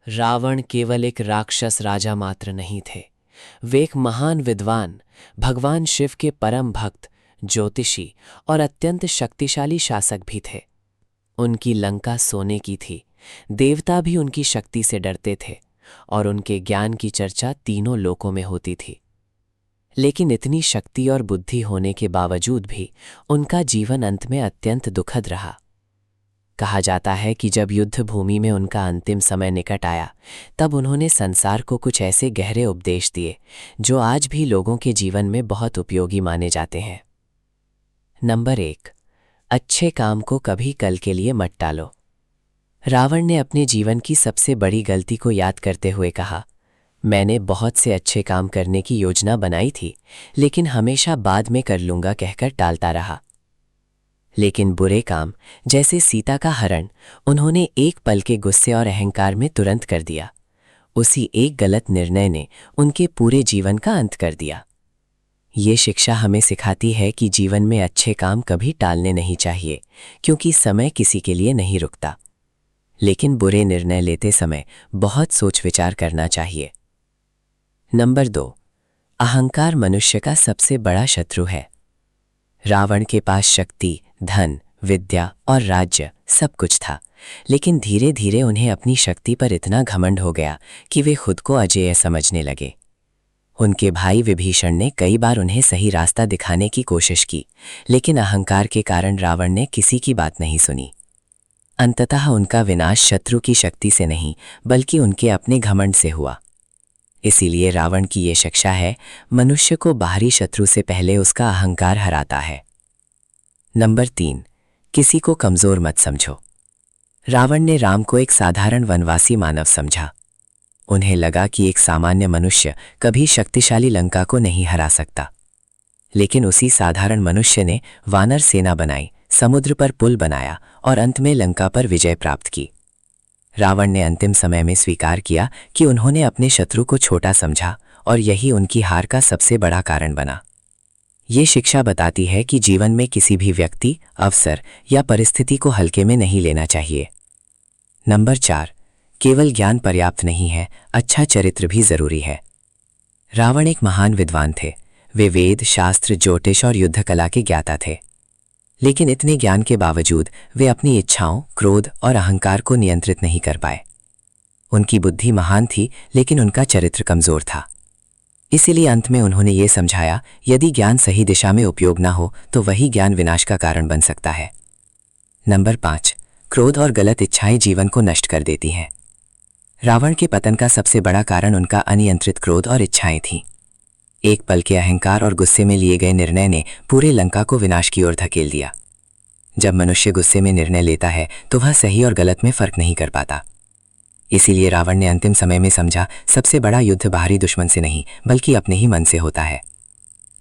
रावण केवल एक राक्षस राजा मात्र नहीं थे। वे एक महान विद्वान, भगवान शिव के परम भक्त, ज्योतिषी और अत्यंत शक्तिशाली शासक भी थे। उनकी लंका सोने की थी। देवता भी उनकी शक्ति से डरते थे और उनके ज्ञान की चर्चा तीनों लोकों में होती थी। लेकिन इतनी शक्ति और बुद्धि होने के बावजूद भी उनका जीवन अंत में अत्यंत दुखद रहा। कहा जाता है कि जब युद्ध भूमि में उनका अंतिम समय निकट आया, तब उन्होंने संसार को कुछ ऐसे गहरे उपदेश दिए जो आज भी लोगों के जीवन में बहुत उपयोगी माने जाते हैं। नंबर 1, अच्छे काम को कभी कल के लिए मत टालो। रावण ने अपने जीवन की सबसे बड़ी गलती को याद करते हुए कहा, मैंने बहुत से अच्छे काम करने की योजना बनाई थी, लेकिन हमेशा बाद में कर लूंगा कहकर टालता रहा। लेकिन बुरे काम जैसे सीता का हरण उन्होंने एक पल के गुस्से और अहंकार में तुरंत कर दिया। उसी एक गलत निर्णय ने उनके पूरे जीवन का अंत कर दिया। ये शिक्षा हमें सिखाती है कि जीवन में अच्छे काम कभी टालने नहीं चाहिए, क्योंकि समय किसी के लिए नहीं रुकता। लेकिन बुरे निर्णय लेते समय बहुत सोच विचार करना चाहिए। नंबर 2, अहंकार मनुष्य का सबसे बड़ा शत्रु है। रावण के पास शक्ति, धन, विद्या और राज्य सब कुछ था, लेकिन धीरे धीरे उन्हें अपनी शक्ति पर इतना घमंड हो गया कि वे खुद को अजेय समझने लगे। उनके भाई विभीषण ने कई बार उन्हें सही रास्ता दिखाने की कोशिश की, लेकिन अहंकार के कारण रावण ने किसी की बात नहीं सुनी। अंततः उनका विनाश शत्रु की शक्ति से नहीं, बल्कि उनके अपने घमंड से हुआ। इसीलिए रावण की ये शिक्षा है, मनुष्य को बाहरी शत्रु से पहले उसका अहंकार हराता है। नंबर 3, किसी को कमजोर मत समझो। रावण ने राम को एक साधारण वनवासी मानव समझा। उन्हें लगा कि एक सामान्य मनुष्य कभी शक्तिशाली लंका को नहीं हरा सकता। लेकिन उसी साधारण मनुष्य ने वानर सेना बनाई, समुद्र पर पुल बनाया और अंत में लंका पर विजय प्राप्त की। रावण ने अंतिम समय में स्वीकार किया कि उन्होंने अपने शत्रु को छोटा समझा और यही उनकी हार का सबसे बड़ा कारण बना। ये शिक्षा बताती है कि जीवन में किसी भी व्यक्ति, अवसर या परिस्थिति को हल्के में नहीं लेना चाहिए। नंबर 4, केवल ज्ञान पर्याप्त नहीं है, अच्छा चरित्र भी जरूरी है। रावण एक महान विद्वान थे। वे वेद, शास्त्र, ज्योतिष और युद्ध कला के ज्ञाता थे। लेकिन इतने ज्ञान के बावजूद वे अपनी इच्छाओं, क्रोध और अहंकार को नियंत्रित नहीं कर पाए। उनकी बुद्धि महान थी, लेकिन उनका चरित्र कमजोर था। इसीलिए अंत में उन्होंने ये समझाया, यदि ज्ञान सही दिशा में उपयोग ना हो तो वही ज्ञान विनाश का कारण बन सकता है। नंबर 5, क्रोध और गलत इच्छाएं जीवन को नष्ट कर देती हैं। रावण के पतन का सबसे बड़ा कारण उनका अनियंत्रित क्रोध और इच्छाएं थीं। एक पल के अहंकार और गुस्से में लिए गए निर्णय ने पूरे लंका को विनाश की ओर धकेल दिया। जब मनुष्य गुस्से में निर्णय लेता है तो वह सही और गलत में फर्क नहीं कर पाता। इसीलिए रावण ने अंतिम समय में समझा, सबसे बड़ा युद्ध बाहरी दुश्मन से नहीं, बल्कि अपने ही मन से होता है।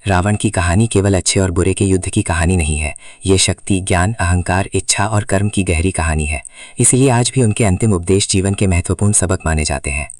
रावण की कहानी केवल अच्छे और बुरे के युद्ध की कहानी नहीं है, ये शक्ति, ज्ञान, अहंकार, इच्छा और कर्म की गहरी कहानी है। इसलिए आज भी उनके अंतिम उपदेश जीवन के महत्वपूर्ण सबक माने जाते हैं।